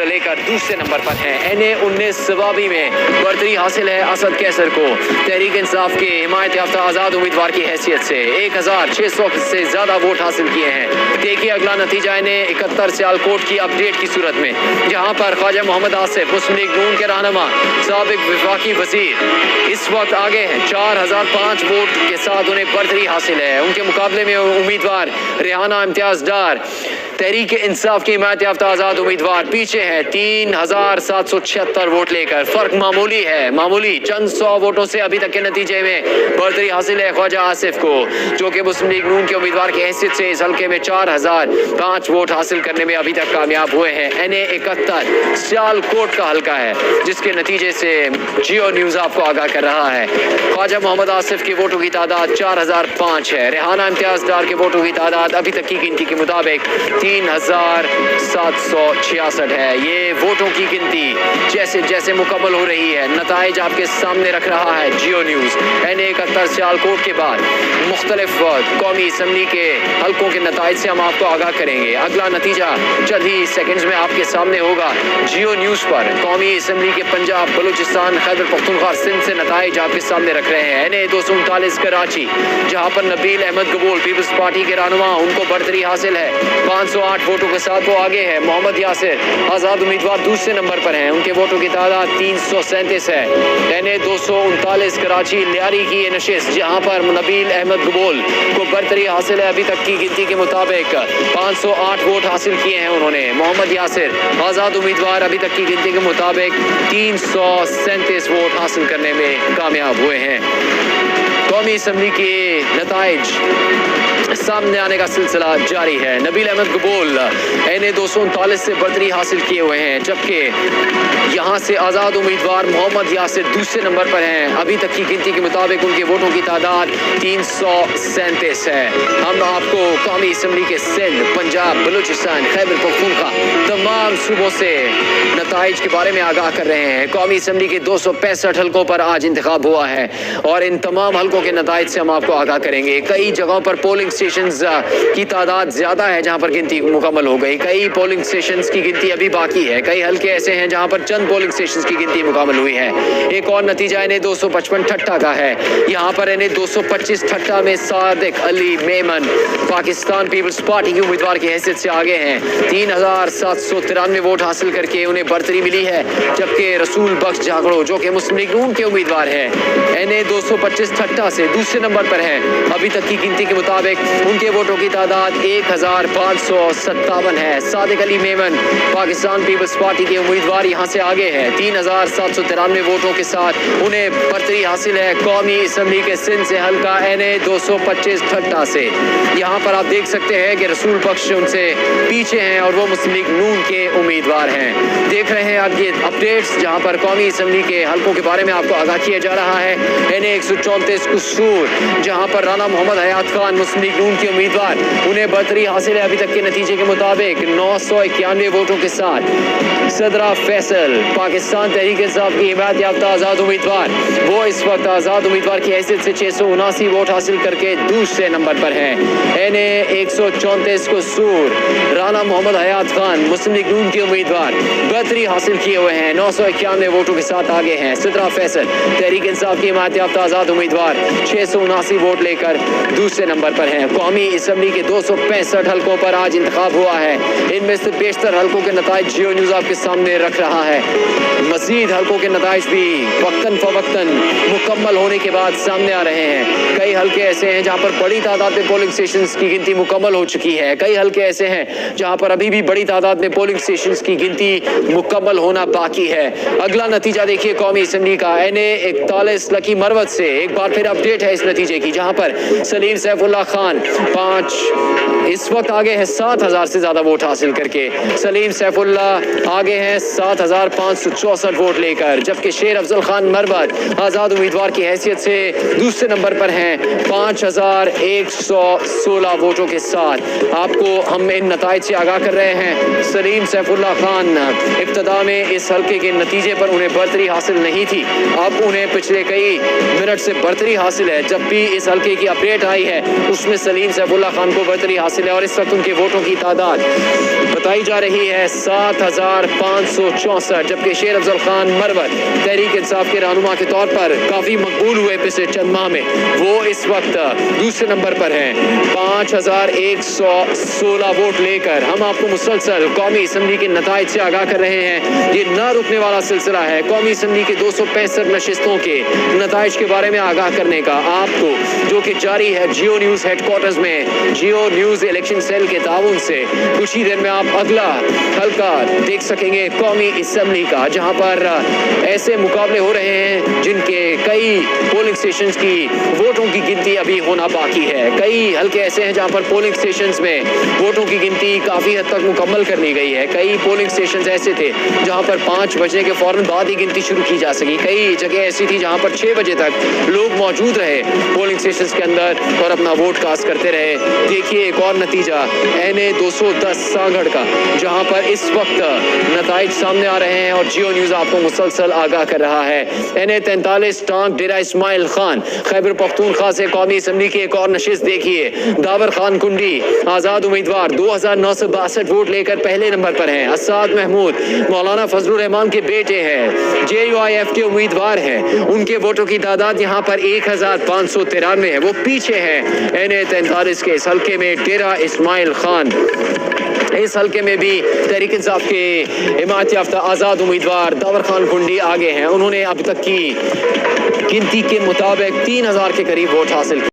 लेकर दूसरे नंबर पर है। NA-19 सवाबी में बर्तरी हासिल है असद कैसर को तहरीक इंसाफ के हिमायत याफ्ता आज़ाद उम्मीदवार की हैसियत से 1600 से ज़्यादा वोट हासिल किए हैं। देखिए अगला नतीजा NA-71 सियालकोट की अपडेट की सूरत में, जहां पर ख्वाजा मोहम्मद आसिफ मुस्लिम लीग नून के रहनुमा साबिक वफाकी वजीर इस वक्त आगे हैं। 4005 वोट के साथ उन्हें बर्तरी हासिल है। उनके मुकाबले में उम्मीदवार रेहाना इम्तियाज डार तहरीक इंसाफ की हिमायत याफ्ता आज़ाद उम्मीदवार पीछे है 3776 वोट लेकर। फर्क मामूली है, मामूली चंद 100 वोटों से अभी तक के नतीजे में बर्तरी हासिल है ख्वाजा आसिफ को, जो कि मुस्लिम लीग नून के उम्मीदवार की हैसियत से इस हल्के में 4005 वोट हासिल करने में अभी तक कामयाब हुए हैं। NA-71 सियालकोट का हल्का है, जिसके नतीजे से जियो न्यूज आपको आगाह कर रहा है। ख्वाजा मोहम्मद आसिफ की वोटों की तादाद 4005 है। रेहाना इम्तियाज डार के वोटों की तादाद अभी तक की गिनती के मुताबिक 3766 है। ये वोटों की गिनती जैसे जैसे मुकम्मल हो रही है, नताइज आपके सामने रख रहा है जियो न्यूज। NA-71 सियालकोट के बाद मुख्तलिफ कौमी असम्बली के हल्कों के नताइज से हम आपको आगाह करेंगे। अगला नतीजा चंद ही सेकंड्स में आपके सामने होगा जियो न्यूज पर। कौमी असम्बली के पंजाब, बलूचिस्तान, खैबर पख्तूनख्वा, सिंध से नताइज आपके सामने रख रहे हैं। NA-239 कराची, जहां पर नबील अहमद कबूल पीपल्स पार्टी के रहनुमा, उनको बर्तरी हासिल है 508 वोटों के साथ वो आगे है। मोहम्मद यासिर आज़ाद उम्मीदवार दूसरे नंबर पर हैं, उनके वोटों की तादाद 337 है। NA-239 कराची लियारी की ये नशिस्त, जहां पर नबील अहमद कबूल को बर्तरी हासिल है। अभी तक की गिनती के मुताबिक 508 वोट हासिल किए हैं उन्होंने। मोहम्मद यासिर आज़ाद उम्मीदवार अभी तक की गिनती के मुताबिक 337 वोट हासिल करने में कामयाब हुए हैं। कौमी असम्बली के नताइज सामने आने का सिलसिला जारी है। नबील अहमद कबूल NA-239 से बर्तरी हासिल किए हुए हैं, जबकि यहाँ से आज़ाद उम्मीदवार मोहम्मद यासिर दूसरे नंबर पर हैं। अभी तक की गिनती के मुताबिक उनके वोटों की तादाद 337 है। हम आपको कौमी असम्बली के सिंध, पंजाब, बलूचिस्तान, खैबर पख्तूनख्वा तमाम सूबों से नताइज के बारे में आगाह कर रहे हैं। कौमी असम्बली के 265 हल्कों पर आज इंतखाब हुआ है और इन तमाम हल्कों के नताइज से हम आपको आगाह करेंगे। कई जगहों पर पोलिंग स्टेशंस की तादाद ज्यादा है जहां पर गिनती मुकम्मल हो गई, कई पोलिंग स्टेशंस की गिनती अभी बाकी है, कई हल्के ऐसे हैं जहां पर चंद पोलिंग स्टेशंस की गिनती मुकम्मल हुई है। एक और नतीजा NA-255 ठट्टा का है। यहां पर NA-225 ठट्टा में सादिक अली मेमन पाकिस्तान पीपल्स पार्टी की उम्मीदवार की हैसियत से आगे हैं। 3793 वोट हासिल करके उन्हें बर्तरी मिली है, जबकि रसूल बख्श जागड़ो, जो कि मुस्लिम लीग नून के उम्मीदवार हैं, NA-225 ठट्टा से दूसरे नंबर पर हैं। अभी तक की गिनती के मुताबिक उनके वोटों की तादाद 1557 है। सादिक अली मेमन पाकिस्तान पीपल्स पार्टी के उम्मीदवार यहां से आगे है। 3793 वोटों के साथ उन्हें बर्तरी हासिल है कौमी असम्बली के सिंध से हल्का NA-225 ठट्टा से। यहां पर आप देख सकते हैं कि रसूल बख्श उनसे पीछे हैं और वो मुस्लिम लीग नून के उम्मीदवार हैं। देख रहे हैं आप ये अपडेट्स, जहां पर कौमी असम्बली के हल्कों के बारे में आपको आगाह किया जा रहा है। NA-134 कसूर, जहां पर राना मोहम्मद हयात खान मुस्लिम लीग नून के उम्मीदवार, उन्हें बर्तरी हासिल है अभी तक के नतीजे के मुताबिक 991 वोटों के साथ। सदरा फैसल पाकिस्तान तहरीक इंसाफ की हिमायत याफ्ता आज़ाद उम्मीदवार, वो इस वक्त आज़ाद उम्मीदवार की हैसियत से 679 वोट हासिल करके दूसरे नंबर पर हैं। NA-134 कसूर राना मोहम्मद हयात खान मुस्लिम लीग नून के उम्मीदवार बर्तरी हासिल किए हुए हैं, 991 वोटों के साथ आगे हैं। सदरा फैसल तहरीक इंसाफ की हिमायत याफ्ता आज़ाद उम्मीदवार 679 वोट लेकर दूसरे नंबर पर हैं। कौमी असम्बली के 265 हल्कों पर आज इंतखाब हुआ है। इनमें से बेशतर हल्कों के नताइज जियो न्यूज आपके सामने रख रहा है। मजीद हल्कों के नताइज भी वक्तन फवक्तन मुकम्मल होने के बाद सामने आ रहे हैं। कई हल्के ऐसे हैं जहां पर बड़ी तादाद में पोलिंग स्टेशंस की गिनती मुकम्मल हो चुकी है, कई हल्के ऐसे हैं जहां पर अभी भी बड़ी तादाद में पोलिंग स्टेशंस की गिनती मुकम्मल होना बाकी है। अगला नतीजा देखिए कौमी असम्बली का NA-41 लकी मरवत से एक बार फिर अपडेट है इस नतीजे की, जहां पर सलीम सैफुल्लाह खान 5 इस वक्त आगे है 7000 से ज्यादा वोट हासिल करके। सलीम सैफुल्लाह आगे हैं 7564 वोट लेकर, जबकि शेर अफजल खान मरवत आज़ाद उम्मीदवार की हैसियत से दूसरे नंबर पर हैं 5116 वोटों के साथ। आपको हम इन नताइज से आगाह कर रहे हैं। सलीम सैफुल्लाह खान इब्तदा में इस हल्के के नतीजे पर उन्हें बर्तरी हासिल नहीं थी, अब उन्हें पिछले कई मिनट से बर्तरी حاصل ہے. جب بھی اس حلقے کی اپڈیٹ آئی ہے اس میں سلیم سیف اللہ خان کو برتری حاصل ہے اور اس وقت ان کے ووٹوں کی تعداد بتائی جا رہی ہے 7564, جبکہ شیر افضل خان مروت تحریک انصاف کے رہنما کے طور پر کافی مقبول ہوئے پچھلے چند ماہ میں, وہ اس وقت دوسرے نمبر پر ہیں 5116 ووٹ لے کر. ہم آپ کو مسلسل قومی اسمبلی کے نتائج سے آگاہ کر رہے ہیں. یہ نہ رکنے والا سلسلہ ہے قومی اسمبلی کے 265 نشستوں کے نتائج کے بارے میں آگاہ کرنے کا آپ کو, جو کہ جاری ہے جیو نیوز ہیڈ کوارٹرز میں جیو نیوز الیکشن سیل کے تعاون سے. کچھ ہی دیر میں آپ اگلا حلقہ دیکھ سکیں گے قومی اسمبلی کا, جہاں پر ایسے مقابلے ہو رہے ہیں جن کے کئی پولنگ اسٹیشنز کی ووٹوں کی گنتی ابھی ہونا باقی ہے. کئی حلقے ایسے ہیں جہاں پر پولنگ اسٹیشنز میں ووٹوں کی گنتی کافی حد تک مکمل کر لی گئی ہے. کئی پولنگ اسٹیشنز ایسے تھے جہاں پر 5 بجے کے فوراً بعد ہی گنتی شروع کی جا سکی. کئی جگہ ایسی تھی جہاں پر 6 بجے تک لوگ موجود رہے پولنگ اسٹیشنز کے اندر اور اپنا ووٹ کاسٹ کرتے رہے. دیکھیے ایک اور نتیجہ NA 210 سانگھڑ کا, جہاں پر اس وقت نتائج سامنے آ رہے ہیں اور جیو نیوز آپ کو مسلسل آگاہ کر رہا ہے. NA 43 ٹانک ڈیرہ اسماعیل خان خیبر پختونخوا سے قومی اسمبلی کی ایک اور نشست دیکھیے. داور خان کنڈی آزاد امیدوار 2962 ووٹ لے کر پہلے نمبر پر ہیں. اسعد محمود مولانا فضل الرحمان کے بیٹے ہیں, JUIF کے امیدوار ہیں. ان کے ووٹوں کی تعداد یہاں پر 1593 ہے. وہ پیچھے ہیں NA 43 کے اس حلقے میں ڈیرہ اسماعیل خان. اس حلقے میں بھی تحریک انصاف کے حمایت یافتہ آزاد امیدوار داور خان کنڈی آگے ہیں. انہوں نے اب تک کی گنتی کے مطابق 3000 کے قریب ووٹ حاصل کیے.